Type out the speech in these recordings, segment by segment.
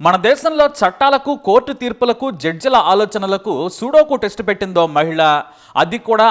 మన దేశంలో చట్టాలకు కోర్టు తీర్పులకు జడ్జిల ఆలోచనలకు సూడోకు టెస్ట్ పెట్టిందో మహిళ. అది కూడా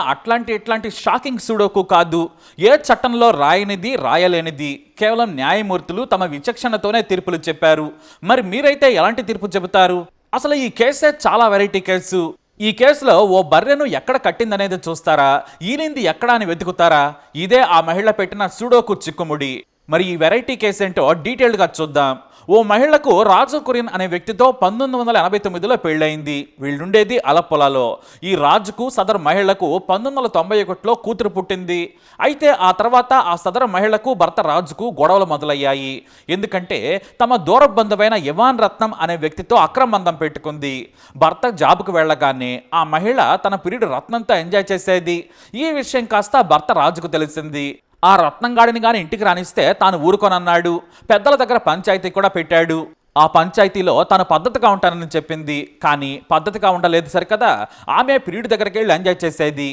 ఇట్లాంటి షాకింగ్ సూడోకు కాదు. ఏ చట్టంలో రాయనిది రాయలేనిది కేవలం న్యాయమూర్తులు తమ విచక్షణతోనే తీర్పులు చెప్పారు. మరి మీరైతే ఎలాంటి తీర్పు చెబుతారు? అసలు ఈ కేసే చాలా వెరైటీ కేసు. ఈ కేసులో ఓ బర్రెను ఎక్కడ కట్టిందనేది చూస్తారా, ఈనింది ఎక్కడ అని వెతుకుతారా? ఇదే ఆ మహిళ పెట్టిన సూడోకు చిక్కుముడి. మరి ఈ వెరైటీ కేసు ఏంటో డీటెయిల్డ్గా చూద్దాం. ఓ మహిళకు రాజు కురియన్ అనే వ్యక్తితో 1989లో పెళ్ళయింది. వీళ్ళుండేది అలప్పొలాలో. ఈ రాజుకు సదరు మహిళకు 1991లో కూతురు పుట్టింది. అయితే ఆ తర్వాత ఆ సదరు మహిళకు భర్త రాజుకు గొడవలు మొదలయ్యాయి. ఎందుకంటే తమ దూర బంధువైన ఇవాన్ రత్నం అనే వ్యక్తితో అక్రమ బంధం పెట్టుకుంది. భర్త జాబుకు వెళ్ళగానే ఆ మహిళ తన ప్రియుడు రత్నంతో ఎంజాయ్ చేసేది. ఈ విషయం కాస్త భర్త రాజుకు తెలిసింది. ఆ రత్నంగాడిని గాని ఇంటికి రానిస్తే తాను ఊరుకోనన్నాడు. పెద్దల దగ్గర పంచాయతీ కూడా పెట్టాడు. ఆ పంచాయతీలో తాను పద్ధతిగా ఉంటానని చెప్పింది. కానీ పద్ధతిగా ఉండలేదు సరికదా. ఆమె ప్రియుడి దగ్గరికి వెళ్ళి ఎంజాయ్ చేసేది.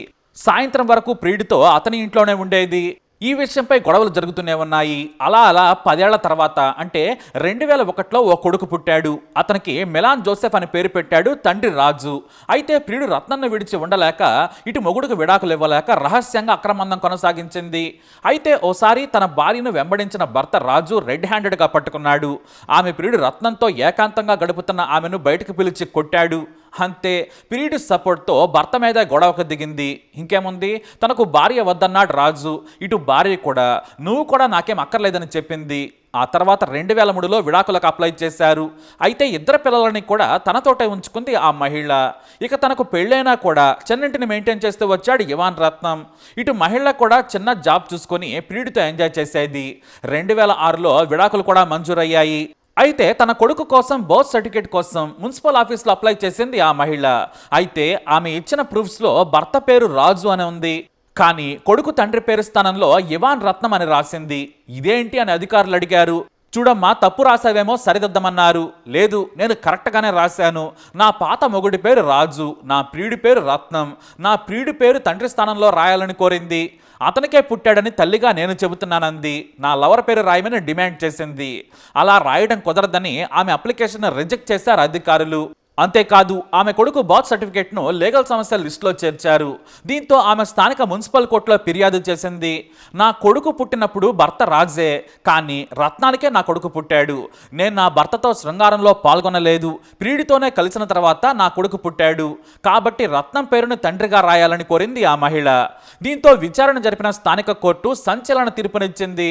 సాయంత్రం వరకు ప్రియుడితో అతని ఇంట్లోనే ఉండేది. ఈ విషయంపై గొడవలు జరుగుతూనే ఉన్నాయి. అలా 10 ఏళ్ల తర్వాత అంటే 2001లో ఓ కొడుకు పుట్టాడు. అతనికి మెలాన్ జోసెఫ్ అని పేరు పెట్టాడు తండ్రి రాజు. అయితే ప్రియుడు రత్నన్ను విడిచి ఉండలేక ఇటు మొగుడుకు విడాకులు ఇవ్వలేక రహస్యంగా అక్రమందం కొనసాగించింది. అయితే ఓసారి తన భార్యను వెంబడించిన భర్త రాజు రెడ్ హ్యాండెడ్గా పట్టుకున్నాడు. ఆమె ప్రియుడు రత్నంతో ఏకాంతంగా గడుపుతున్న ఆమెను బయటకు పిలిచి కొట్టాడు. అంతే, ప్రియుడి సపోర్ట్తో భర్త మీద గొడవకు దిగింది. ఇంకేముంది, తనకు భార్య వద్దన్నాడు రాజు. ఇటు భార్య కూడా నువ్వు కూడా నాకేం అక్కర్లేదని చెప్పింది. ఆ తర్వాత 2003లో విడాకులకు అప్లై చేశారు. అయితే ఇద్దరు పిల్లలని కూడా తనతోటే ఉంచుకుంది ఆ మహిళ. ఇక తనకు పెళ్ళైనా కూడా చిన్నింటిని మెయింటైన్ చేస్తూ వచ్చాడు ఇవాన్ రత్నం. ఇటు మహిళ కూడా చిన్న జాబ్ చూసుకొని ప్రియుడితో ఎంజాయ్ చేసేది. 2006లో విడాకులు కూడా మంజూరయ్యాయి. అయితే తన కొడుకు కోసం బర్త్ సర్టిఫికేట్ కోసం మున్సిపల్ ఆఫీస్లో అప్లై చేసింది ఆ మహిళ. అయితే ఆమె ఇచ్చిన ప్రూఫ్స్లో భర్త పేరు రాజు అని ఉంది. కానీ కొడుకు తండ్రి పేరు స్థానంలో ఇవాన్ రత్నం అని రాసింది. ఇదేంటి అని అధికారులు అడిగారు. చూడమ్మా, తప్పు రాసావేమో సరిదిద్దమన్నారు. లేదు, నేను కరెక్ట్గానే రాశాను. నా పాత మొగుడి పేరు రాజు, నా ప్రియుడి పేరు రత్నం. నా ప్రియుడి పేరు తండ్రి స్థానంలో రాయాలని కోరింది. అతనికే పుట్టాడని తల్లిగా నేను చెబుతున్నానంది. నా లవర్ పేరు రాయమని డిమాండ్ చేసింది. అలా రాయడం కుదరదని ఆమె అప్లికేషన్ రిజెక్ట్ చేశారు అధికారులు. అంతేకాదు, ఆమె కొడుకు బర్త్ సర్టిఫికేట్ను లీగల్ సమస్యల లిస్టులో చేర్చారు. దీంతో ఆమె స్థానిక మున్సిపల్ కోర్టులో ఫిర్యాదు చేసింది. నా కొడుకు పుట్టినప్పుడు భర్త రాజే, కానీ రత్నానికే నా కొడుకు పుట్టాడు. నేను నా భర్తతో శృంగారంలో పాల్గొనలేదు. ప్రియుడితోనే కలిసిన తర్వాత నా కొడుకు పుట్టాడు. కాబట్టి రత్నం పేరును తండ్రిగా రాయాలని కోరింది ఆ మహిళ. దీంతో విచారణ జరిపిన స్థానిక కోర్టు సంచలన తీర్పునిచ్చింది.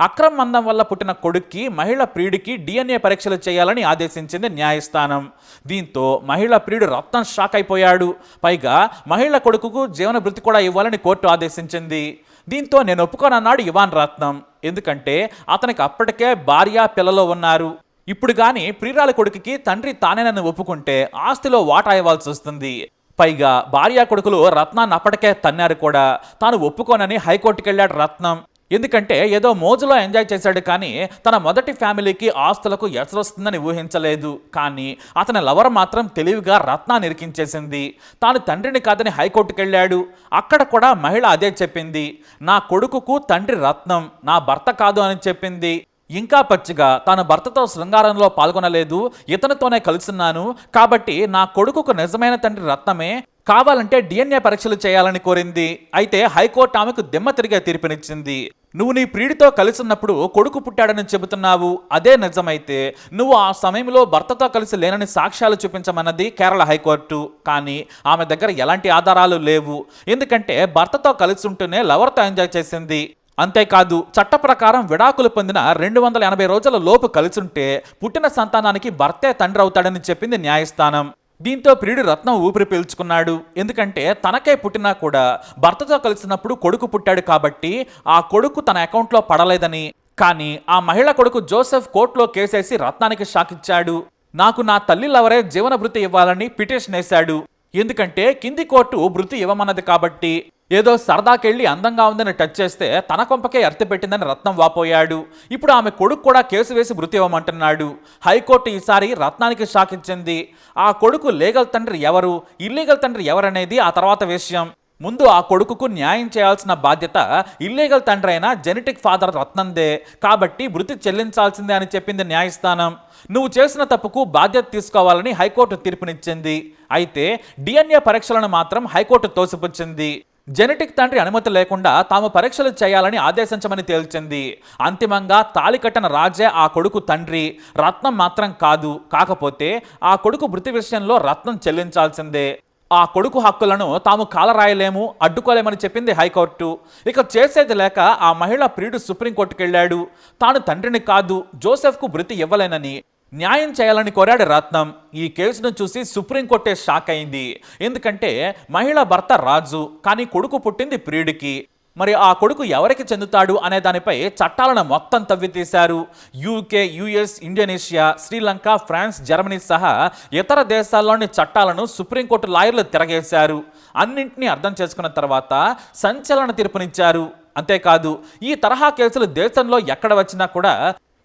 అక్రమ బంధం వల్ల పుట్టిన కొడుక్కి మహిళ ప్రియుడికి DNA పరీక్షలు చేయాలని ఆదేశించింది న్యాయస్థానం. దీంతో మహిళ ప్రియుడు రత్నం షాక్ అయిపోయాడు. పైగా మహిళ కొడుకుకు జీవన భృతి కూడా ఇవ్వాలని కోర్టు ఆదేశించింది. దీంతో నేను ఒప్పుకోనన్నాడు ఇవాన్ రత్నం. ఎందుకంటే అతనికి అప్పటికే భార్య పిల్లలు ఉన్నారు. ఇప్పుడు కానీ ప్రియురాలి కొడుకుకి తండ్రి తానేనని ఒప్పుకుంటే ఆస్తిలో వాటా ఇవ్వాల్సి వస్తుంది. పైగా భార్య కొడుకులు రత్నాన్ని అప్పటికే తన్నారు కూడా. తాను ఒప్పుకోనని హైకోర్టుకు వెళ్ళాడు రత్నం. ఎందుకంటే ఏదో మోజులో ఎంజాయ్ చేశాడు, కానీ తన మొదటి ఫ్యామిలీకి ఆస్తులకు ఎసరొస్తుందని ఊహించలేదు. కానీ అతని లవర్ మాత్రం తెలివిగా రత్నాన్ని ఇరికించేసింది. తాను తండ్రిని కాదని హైకోర్టుకు వెళ్ళాడు. అక్కడ కూడా మహిళ అదే చెప్పింది. నా కొడుకుకు తండ్రి రత్నం, నా భర్త కాదు అని చెప్పింది. ఇంకా పచ్చిగా తాను భర్తతో శృంగారంలో పాల్గొనలేదు, ఇతనితోనే కలుసున్నాను. కాబట్టి నా కొడుకుకు నిజమైన తండ్రి రత్నమే, కావాలంటే DNA పరీక్షలు చేయాలని కోరింది. అయితే హైకోర్టు ఆమెకు దిమ్మ తిరిగే తీర్పునిచ్చింది. నువ్వు నీ ప్రియుడితో కలిసిన్నప్పుడు కొడుకు పుట్టాడని చెబుతున్నావు. అదే నిజమైతే నువ్వు ఆ సమయంలో భర్తతో కలిసి లేనని సాక్ష్యాలు చూపించమన్నది కేరళ హైకోర్టు. కానీ ఆమె దగ్గర ఎలాంటి ఆధారాలు లేవు. ఎందుకంటే భర్తతో కలిసి ఉంటూనే లవర్తో ఎంజాయ్ చేసింది. అంతేకాదు, చట్ట ప్రకారం విడాకులు పొందిన 280 రోజుల లోపు కలిసుంటే పుట్టిన సంతానానికి భర్తే తండ్రి అవుతాడని చెప్పింది న్యాయస్థానం. దీంతో ప్రియుడు రత్నం ఊపిరి పీల్చుకున్నాడు. ఎందుకంటే తనకే పుట్టినా కూడా భర్తతో కలిసినప్పుడు కొడుకు పుట్టాడు కాబట్టి ఆ కొడుకు తన అకౌంట్లో పడలేదని. కానీ ఆ మహిళ కొడుకు జోసెఫ్ కోర్టులో కేసేసి రత్నానికి షాక్ ఇచ్చాడు. నాకు నా తల్లి లవరే జీవన భృతి ఇవ్వాలని పిటిషన్ వేశాడు. ఎందుకంటే కింది కోర్టు భృతి ఇవ్వమన్నది కాబట్టి. ఏదో సరదాకెళ్ళి అందంగా ఉందని టచ్ చేస్తే తన కొంపకే ఎర్తి పెట్టిందని రత్నం వాపోయాడు. ఇప్పుడు ఆమె కొడుకు కూడా కేసు వేసి భృతి ఇవ్వమంటున్నాడు. హైకోర్టు ఈసారి రత్నానికి షాక్ ఇచ్చింది. ఆ కొడుకు లీగల్ తండ్రి ఎవరు, ఇల్లీగల్ తండ్రి ఎవరనేది ఆ తర్వాత విషయం. ముందు ఆ కొడుకుకు న్యాయం చేయాల్సిన బాధ్యత ఇల్లీగల్ తండ్రి అయిన జెనెటిక్ ఫాదర్ రత్నందే, కాబట్టి మృతి చెల్లించాల్సిందే అని చెప్పింది న్యాయస్థానం. నువ్వు చేసిన తప్పుకు బాధ్యత తీసుకోవాలని హైకోర్టు తీర్పునిచ్చింది. అయితే డిఎన్ఏ పరీక్షలను మాత్రం హైకోర్టు తోసిపుచ్చింది. జెనెటిక్ తండ్రి అనుమతి లేకుండా తాము పరీక్షలు చేయాలని ఆదేశించమని తేల్చింది. అంతిమంగా తాళి కట్టిన రాజే ఆ కొడుకు తండ్రి, రత్నం మాత్రం కాదు. కాకపోతే ఆ కొడుకు మృతి విషయంలో రత్నం చెల్లించాల్సిందే. ఆ కొడుకు హక్కులను తాము కాలరాయలేము, అడ్డుకోలేమని చెప్పింది హైకోర్టు. ఇక చేసేది లేక ఆ మహిళ ప్రియుడు సుప్రీంకోర్టుకు వెళ్ళాడు. తాను తండ్రిని కాదు, జోసెఫ్కు మృతి ఇవ్వలేనని న్యాయం చేయాలని కోరాడు రత్నం. ఈ కేసును చూసి సుప్రీంకోర్టే షాక్ అయింది. ఎందుకంటే మహిళ భర్త రాజు, కానీ కొడుకు పుట్టింది ప్రియుడికి. మరి ఆ కొడుకు ఎవరికి చెందుతాడు అనే దానిపై చట్టాలను మొత్తం తవ్వితీశారు. UK, US, Indonesia, Sri Lanka, France, Germany సహా ఇతర దేశాల్లోని చట్టాలను సుప్రీంకోర్టు లాయర్లు తిరగేశారు. అన్నింటినీ అర్థం చేసుకున్న తర్వాత సంచలన తీర్పునిచ్చారు. అంతేకాదు, ఈ తరహా కేసులు దేశంలో ఎక్కడ వచ్చినా కూడా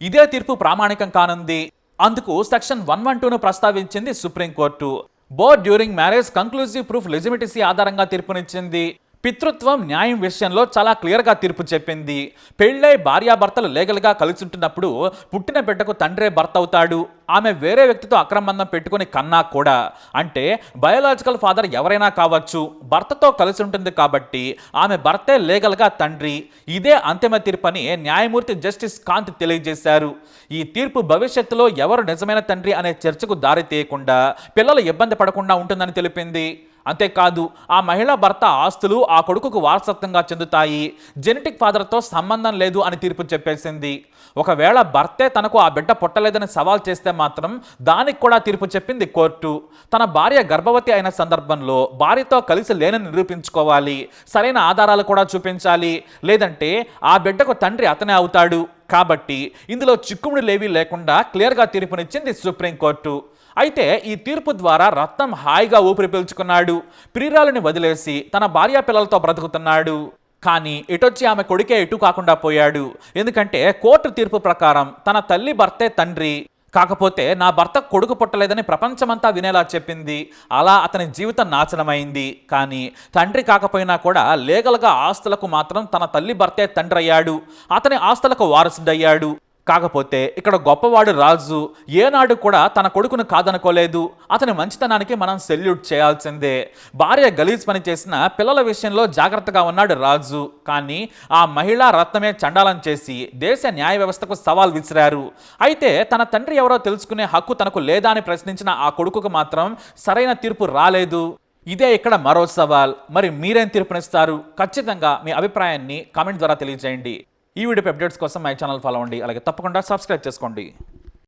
ఇదే తీర్పు ప్రామాణికం కానుంది. అందుకు సెక్షన్ 112ను ప్రస్తావించింది supreme court. Both during marriage conclusive proof legitimacy ఆధారంగా తీర్పునిచ్చింది. పితృత్వం, న్యాయం విషయంలో చాలా క్లియర్గా తీర్పు చెప్పింది. పెళ్ళై భార్యాభర్తలు లీగల్గా కలిసి ఉంటున్నప్పుడు పుట్టిన బిడ్డకు తండ్రే భర్త అవుతాడు. ఆమె వేరే వ్యక్తితో అక్రమంబంధం పెట్టుకుని కన్నా కూడా, అంటే బయోలాజికల్ ఫాదర్ ఎవరైనా కావచ్చు, భర్తతో కలిసి ఉంటుంది కాబట్టి ఆమె భర్తే లీగల్గా తండ్రి. ఇదే అంతిమ తీర్పని న్యాయమూర్తి జస్టిస్ కాంత్ తెలియజేశారు. ఈ తీర్పు భవిష్యత్తులో ఎవరు నిజమైన తండ్రి అనే చర్చకు దారి తీయకుండా, పిల్లలు ఇబ్బంది పడకుండా ఉంటుందని తెలిపింది. అంతేకాదు, ఆ మహిళా భర్త ఆస్తులు ఆ కొడుకుకు వారసత్వంగా చెందుతాయి. జెనెటిక్ ఫాదర్తో సంబంధం లేదు అని తీర్పు చెప్పేసింది. ఒకవేళ భర్తే తనకు ఆ బిడ్డ పుట్టలేదని సవాల్ చేస్తే మాత్రం దానికి కూడా తీర్పు చెప్పింది కోర్టు. తన భార్య గర్భవతి అయిన సందర్భంలో భార్యతో కలిసి లేనని నిరూపించుకోవాలి. సరైన ఆధారాలు కూడా చూపించాలి. లేదంటే ఆ బిడ్డకు తండ్రి అతనే అవుతాడు. కాబట్టి ఇందులో చిక్కుముడిలేవీ లేకుండా క్లియర్గా తీర్పునిచ్చింది సుప్రీంకోర్టు. అయితే ఈ తీర్పు ద్వారా రత్నం హాయిగా ఊపిరి పీల్చుకున్నాడు. ప్రియురాలిని వదిలేసి తన భార్య పిల్లలతో బ్రతుకుతున్నాడు. కానీ ఇటొచ్చి ఆమె కొడుకే ఇటు కాకుండా పోయాడు. ఎందుకంటే కోర్టు తీర్పు ప్రకారం తన తల్లి భర్తే తండ్రి. కాకపోతే నా భర్త కొడుకు పుట్టలేదని ప్రపంచమంతా వినేలా చెప్పింది. అలా అతని జీవితం నాశనమైంది. కానీ తండ్రి కాకపోయినా కూడా లీగల్గా ఆస్తులకు మాత్రం తన తల్లి భర్తే తండ్రి అయ్యాడు. అతని ఆస్తులకు వారసుడయ్యాడు. కాకపోతే ఇక్కడ గొప్పవాడు రాజు. ఏనాడు కూడా తన కొడుకును కాదనుకోలేదు. అతని మంచితనానికి మనం సెల్యూట్ చేయాల్సిందే. భార్య గలీజ్ పని చేసిన పిల్లల విషయంలో జాగ్రత్తగా ఉన్నాడు రాజు. కానీ ఆ మహిళా రత్నమే చండాలం చేసి దేశ న్యాయ వ్యవస్థకు సవాల్ విసిరారు. అయితే తన తండ్రి ఎవరో తెలుసుకునే హక్కు తనకు లేదా అని ప్రశ్నించిన ఆ కొడుకుకు మాత్రం సరైన తీర్పు రాలేదు. ఇదే ఇక్కడ మరో సవాల్. మరి మీరేం తీర్పునిస్తారు? ఖచ్చితంగా మీ అభిప్రాయాన్ని కామెంట్ ద్వారా తెలియజేయండి. ఈ వీడియో అప్డేట్స్ కోసం మై ఛానల్ ఫాలో అవ్వండి. అలాగే తప్పకుండా సబ్స్క్రైబ్ చేసుకోండి.